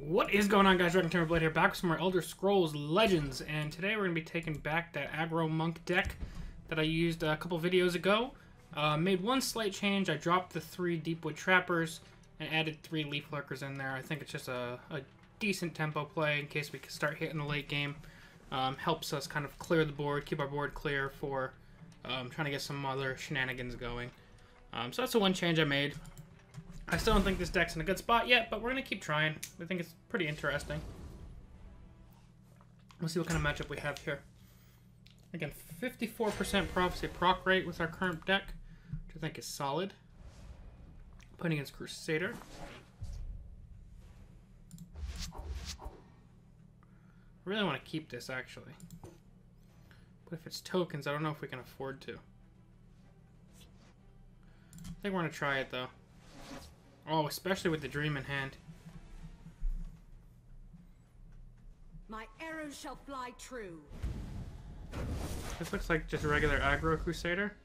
What is going on, guys? Dragon Blade here, back with some more Elder Scrolls Legends, and today we're going to be taking back that Aggro Monk deck that I used a couple videos ago. Made one slight change. I dropped the 3 Deepwood Trappers and added 3 Leaf Lurkers in there. I think it's just a decent tempo play in case we can start hitting the late game. Helps us kind of clear the board, keep our board clear for trying to get some other shenanigans going. So that's the one change I made. I still don't think this deck's in a good spot yet, but we're going to keep trying. I think it's pretty interesting. Let's see what kind of matchup we have here. Again, 54% Prophecy proc rate with our current deck, which I think is solid. Playing against Crusader. I really want to keep this, actually. But if it's tokens, I don't know if we can afford to. I think we're going to try it, though. Oh, especially with the Dream in hand. My arrows shall fly true. This looks like just a regular Aggro Crusader.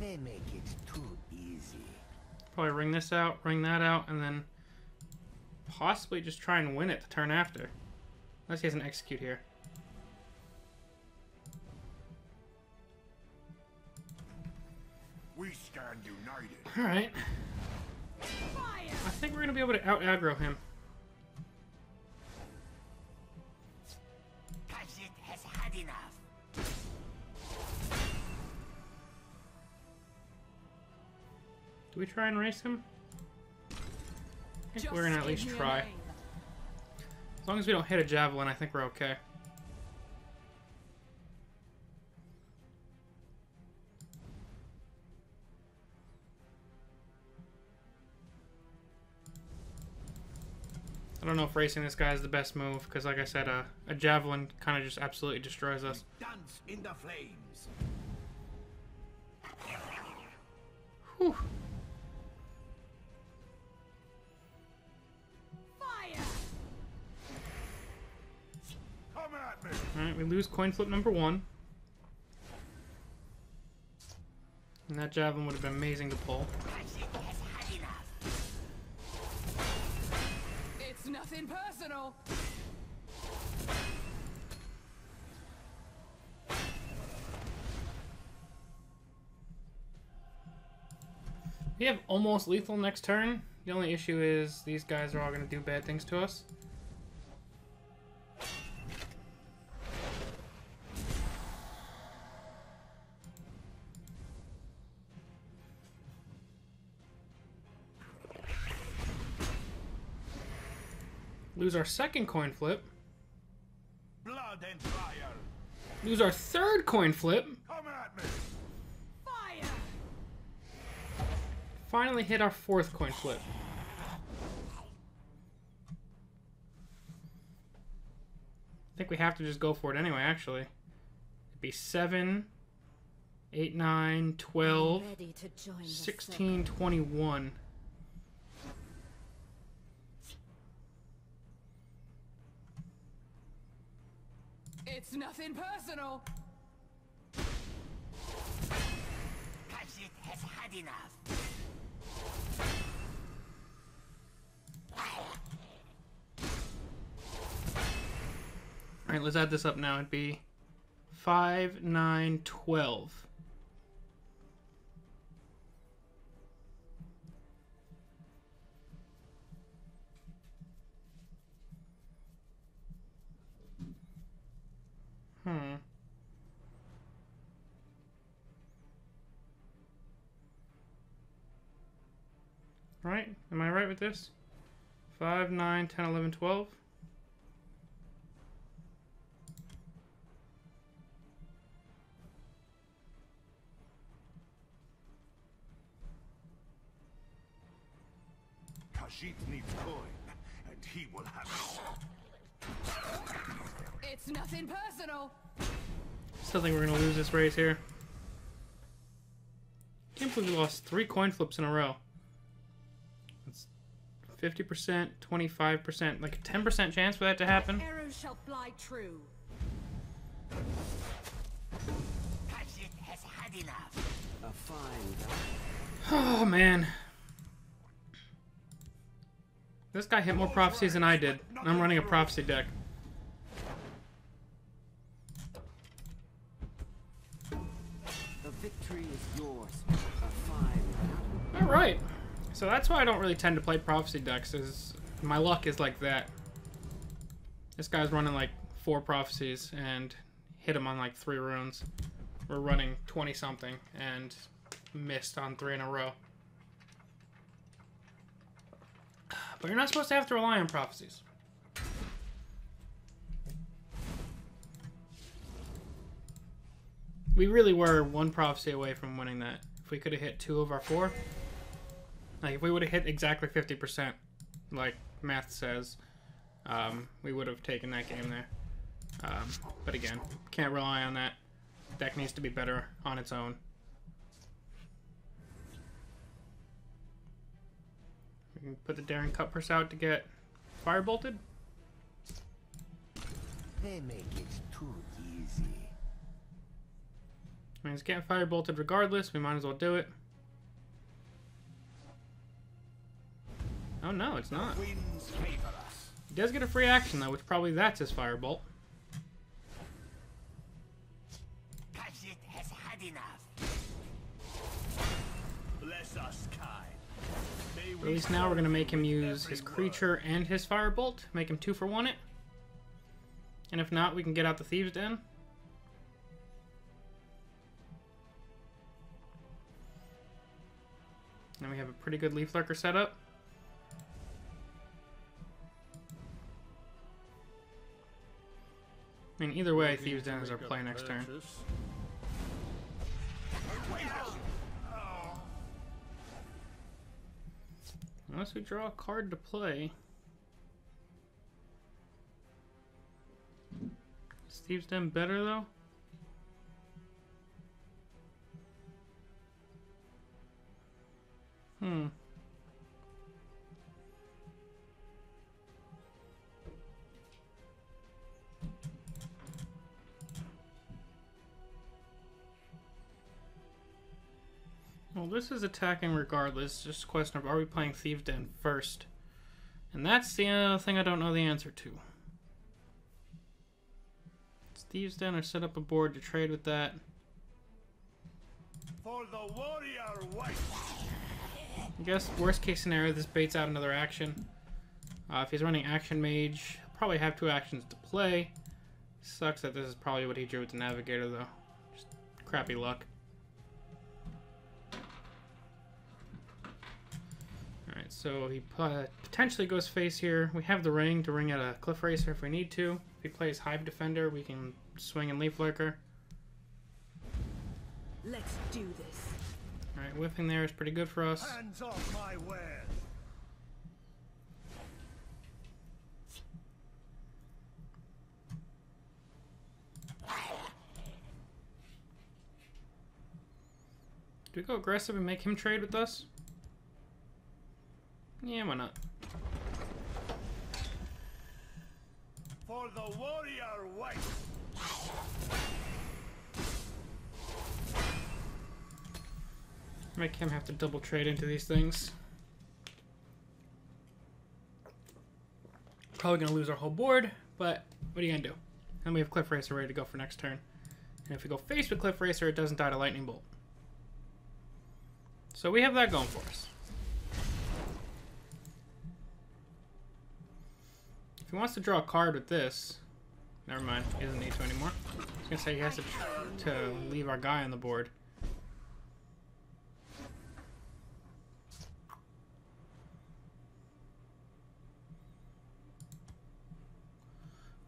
They make it too easy. Probably ring this out, ring that out, and then possibly just try and win it the turn after. Unless he has an execute here. We stand united. Alright. I think we're going to be able to out-aggro him. Khajiit has had enough. Do we try and race him? I think we're going to at least try. As long as we don't hit a javelin, I think we're okay. I don't know if racing this guy is the best move, because like I said, a javelin kind of just absolutely destroys us. Dance in the flames. Whew. Fire! Come at me. Alright, we lose coin flip number 1. And that javelin would have been amazing to pull. Khajiit has had enough. It's nothing personal. We have almost lethal next turn. The only issue is these guys are all going to do bad things to us. Lose our second coin flip. Blood and fire. Lose our third coin flip. Come at me. Fire! Finally hit our 4th coin flip. I think we have to just go for it anyway, actually. It'd be 7, 8, 9, 12, 16, 21. It's nothing personal. Khajiit has had enough. Alright, let's add this up now. It'd be 5, 9, 12. Right? Am I right with this? 5, 9, 10, 11, 12. Khajiit needs coin, and he will have it. It's nothing personal. Still think we're going to lose this race here. Can't believe we lost 3 coin flips in a row. That's 50%, 25%, like a 10% chance for that to happen. Arrows shall fly true. Khajiit has had enough. A fine. Oh, man. This guy hit more prophecies than I did. And I'm running a prophecy deck. The victory is yours. A fine. Alright. So that's why I don't really tend to play prophecy decks, is my luck is like that. This guy's running like 4 prophecies and hit him on like 3 runes. We're running 20 something and missed on 3 in a row. But you're not supposed to have to rely on prophecies. We really were 1 prophecy away from winning that. If we could have hit 2 of our 4. Like, if we would have hit exactly 50%, like math says, we would have taken that game there. But again, can't rely on that. Deck needs to be better on its own. We can put the Daring Cutpurse out to get Firebolted. They make it too easy. I mean, it's getting Firebolted regardless. We might as well do it. Oh no, it's not. Winds favor us. He does get a free action though, which probably that's his Firebolt. Gadget has had enough. Bless us, kind. May At least now we're going to make him use his creature and his Firebolt. Make him 2 for 1 it. And if not, we can get out the Thieves' Den. And we have a pretty good Leaf Lurker set up. I mean, either way, Thieves' Den is our play next turn. Unless we draw a card to play. Is Thieves' Den better, though? Well, this is attacking regardless. Just a question of, are we playing Thieves' Den first? And that's the thing I don't know the answer to. Is Thieves' Den or set up a board to trade with that? For the warrior white. I guess worst case scenario, this baits out another action. If he's running Action Mage, he'll probably have 2 actions to play. Sucks that this is probably what he drew with the Navigator, though. Just crappy luck. Alright, so he potentially goes face here. We have the ring to ring at a Cliff Racer if we need to. If he plays Hive Defender, we can swing and Leaf Lurker. Let's do this. Alright, whiffing there is pretty good for us. Hands off my wares. Do we go aggressive and make him trade with us? Yeah, why not? For the warrior white. Make him have to double trade into these things. Probably gonna lose our whole board, but what are you gonna do? And we have Cliff Racer ready to go for next turn. And if we go face with Cliff Racer, it doesn't die to Lightning Bolt. So we have that going for us. If he wants to draw a card with this, never mind, he doesn't need to anymore. I was gonna say he has to leave our guy on the board.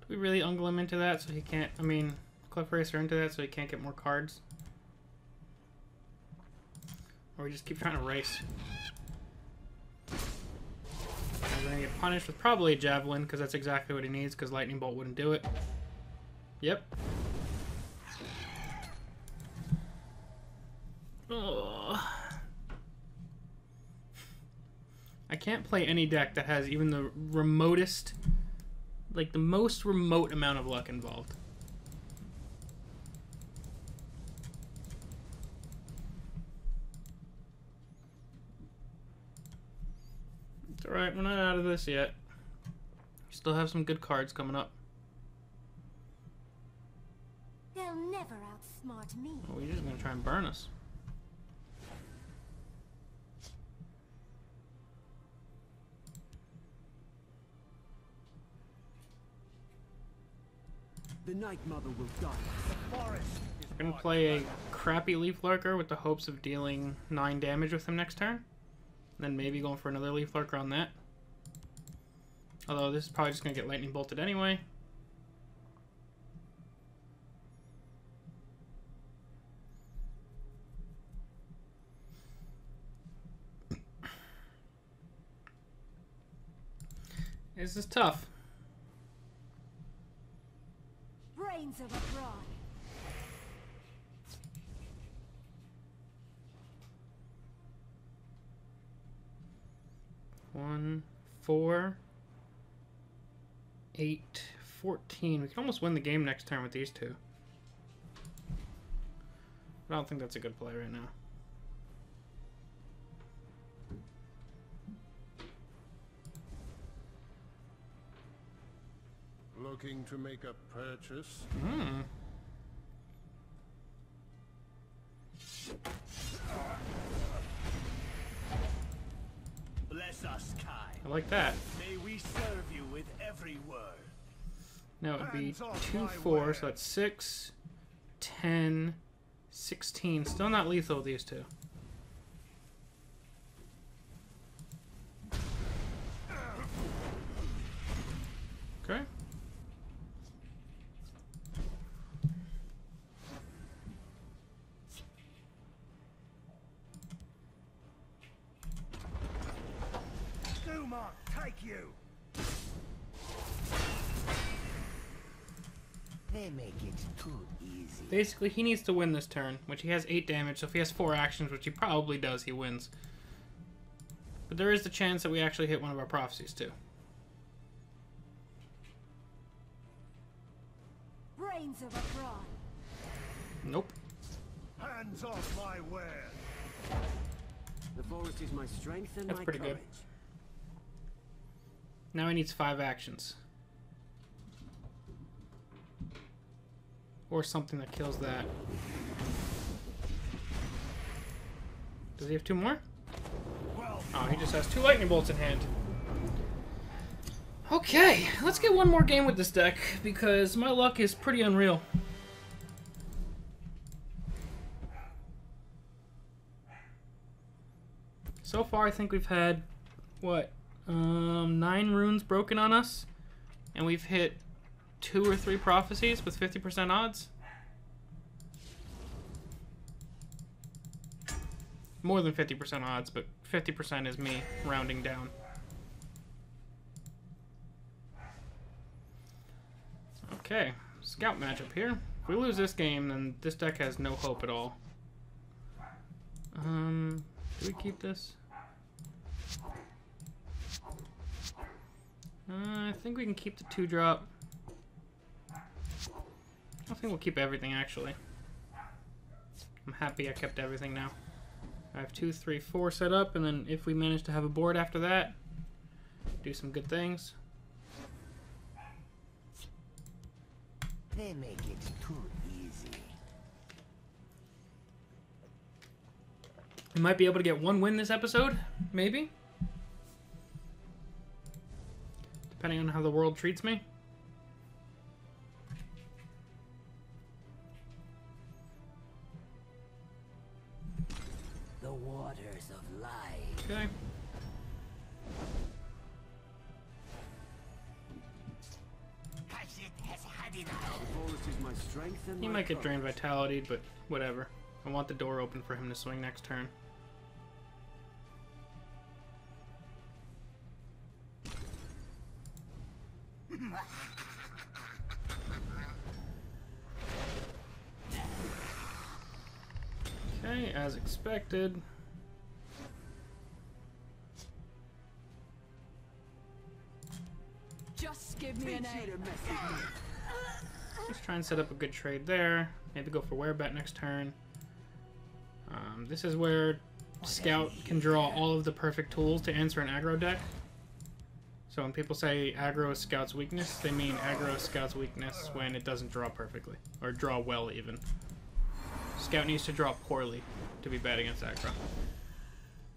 Do we really ungle him into that so he can't, I mean, Cliff Racer into that so he can't get more cards? Or we just keep trying to race? And we're gonna get punished with probably a Javelin, because that's exactly what he needs, because Lightning Bolt wouldn't do it. Yep. Ugh. I can't play any deck that has even the remotest, like the most remote amount of luck involved. It's alright, we're not out of this yet. Still have some good cards coming up. They'll never outsmart me. Oh, you're just gonna try and burn us. The Night Mother will die. The forest is We're gonna play a crappy Leaf Lurker with the hopes of dealing 9 damage with him next turn. Then maybe going for another Leaf Lurker on that. Although this is probably just gonna get lightning bolted anyway. This is tough. Brains of a broad. 1, 4, 8, 14. We can almost win the game next turn with these two. I don't think that's a good play right now. looking to make a purchase. Hmm. Bless us, Kai. I like that. May we serve you with every word. Now it would be Hands off 2, my 4, ware. so that's 6, 10, 16. Still not lethal, these two. Okay. Duma, take you. They make it too easy. Basically, he needs to win this turn, which he has 8 damage, so if he has 4 actions, which he probably does, he wins. But there is the chance that we actually hit one of our prophecies, too. Brains of a fraud. Nope. Hands off my ware. The forest is my strength and That's my pretty courage. good. Now he needs 5 actions. Or something that kills that. Does he have 2 more? Well, Oh, he just has 2 lightning bolts in hand. Okay, let's get one more game with this deck, because my luck is pretty unreal. So far, I think we've had, what, 9 runes broken on us, and we've hit 2 or 3 prophecies with 50% odds. More than 50% odds, but 50% is me rounding down. Okay, scout matchup here. If we lose this game, then this deck has no hope at all. Do we keep this? I think we can keep the 2-drop. I think we'll keep everything, actually. I'm happy I kept everything now. I have 2, 3, 4 set up, and then if we manage to have a board after that, do some good things. They make it too easy. We might be able to get 1 win this episode, maybe. Depending on how the world treats me. The waters of life. Okay. Kashit has had enough. The forest is my strength and He my might get drained courage. vitality, but whatever. I want the door open for him to swing next turn. Okay, as expected. Just give me an Appreciate A. a message. Let's try and set up a good trade there. Maybe go for Werebet next turn. This is where Scout can draw all of the perfect tools to answer an aggro deck. So when people say aggro is Scout's weakness, they mean aggro is Scout's weakness when it doesn't draw perfectly. Or draw well, even. Scout needs to draw poorly to be bad against aggro.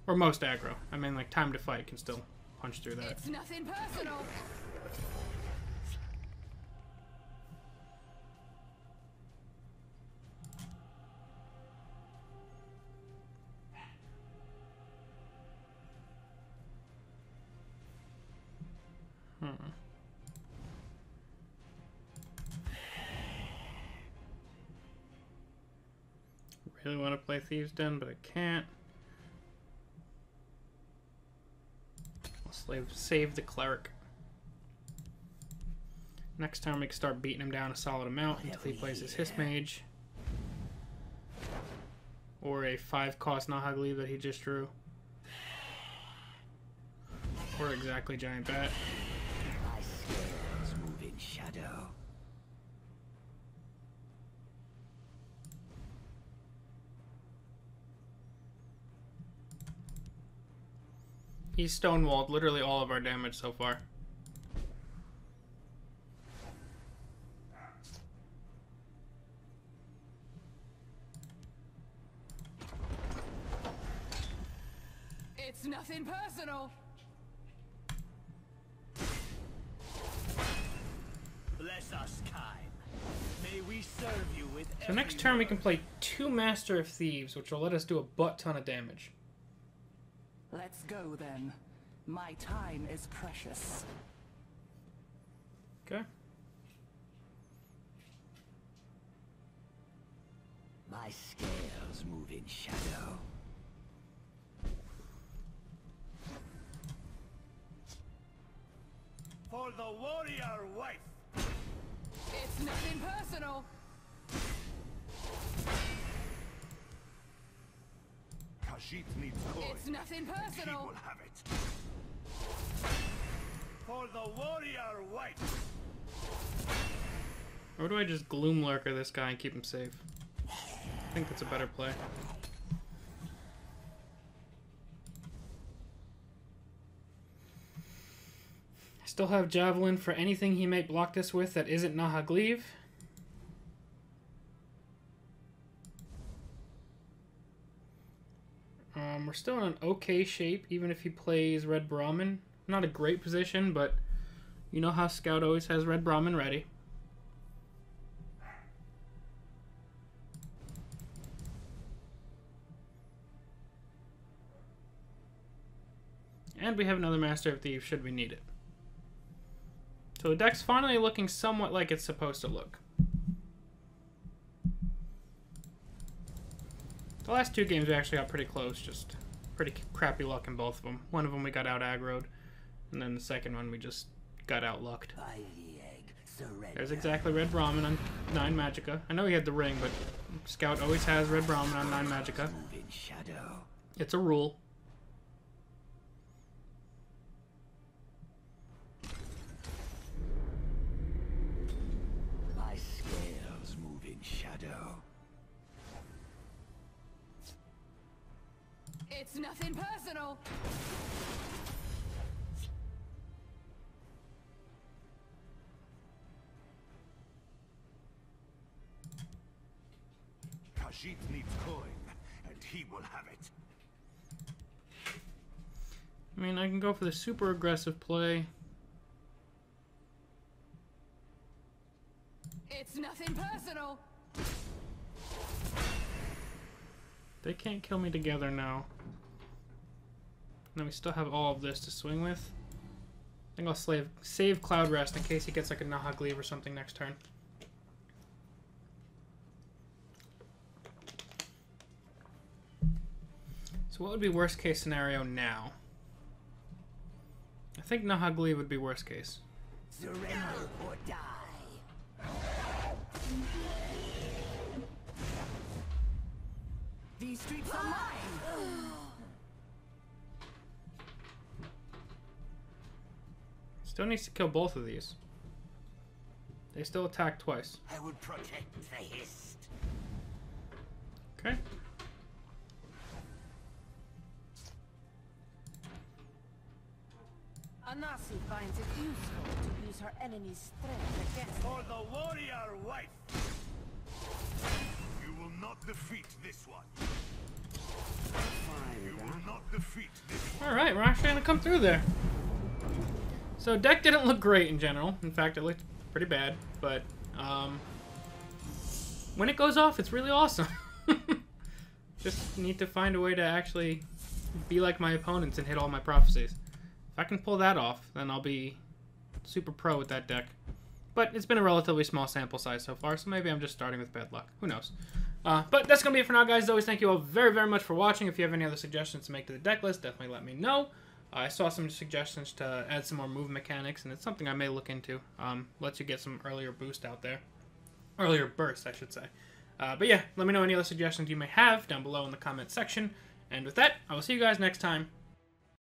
Or most aggro. I mean, like, time to fight can still punch through that. It's nothing personal. Really want to play Thieves' Den, but I can't. I'll save the Cleric. Next time we can start beating him down a solid amount until he plays his Hiss Mage. Or a 5-cost Nahagli that he just drew. Or exactly Giant Bat. My scales move in shadow. He's stonewalled literally all of our damage so far. It's nothing personal. Bless us, kind. May we serve you with So next turn we can play 2 Master of Thieves, which will let us do a butt ton of damage. Let's go then. My time is precious. Okay. My scales move in shadow. for the warrior wife. It's nothing personal. Khajiit needs coin. It's nothing And he personal. will have it. For the warrior wife. Or do I just Gloom Lurker this guy and keep him safe? I think that's a better play. I still have Javelin for anything he may block this with that isn't Nahagleave. We're still in an okay shape, even if he plays Red Brahmin. Not a great position, but you know how Scout always has Red Brahmin ready. And we have another Master of Thieves should we need it. So the deck's finally looking somewhat like it's supposed to look. The last two games we actually got pretty close, just pretty crappy luck in both of them. One of them we got out aggroed, and then the second one we just got out lucked. By the egg, surrender. There's exactly Red Brahmin on 9 Magicka. I know he had the ring, but Scout always has Red Brahmin on 9 Magicka. Move in shadow. It's a rule. My scales move in shadow. It's nothing personal. Khajiit needs coin, and he will have it. I mean, I can go for the super aggressive play. It's nothing personal. They can't kill me together now. And then we still have all of this to swing with. I think I'll save Cloud Rest in case he gets like a Nahagleave or something next turn. So what would be worst case scenario now? I think Nahagleave would be worst case. Surrender or die. These streets are mine! Still needs to kill both of these. They still attack twice. I will protect the hist. Okay. Anasi finds it useful to use her enemy's strength against For the warrior wife! You will not defeat this one. You will not defeat this one. Alright, we're actually going to come through there. So, deck didn't look great in general. In fact, it looked pretty bad. But, when it goes off, it's really awesome. Just need to find a way to actually be like my opponents and hit all my prophecies. If I can pull that off, then I'll be super pro with that deck. But it's been a relatively small sample size so far, so maybe I'm just starting with bad luck. Who knows? But that's going to be it for now, guys. As always, thank you all very, very much for watching. If you have any other suggestions to make to the deck list, definitely let me know. I saw some suggestions to add some more move mechanics, and it's something I may look into. Lets you get some earlier boost out there. Earlier burst, I should say. But yeah, let me know any other suggestions you may have down below in the comment section. And with that, I will see you guys next time.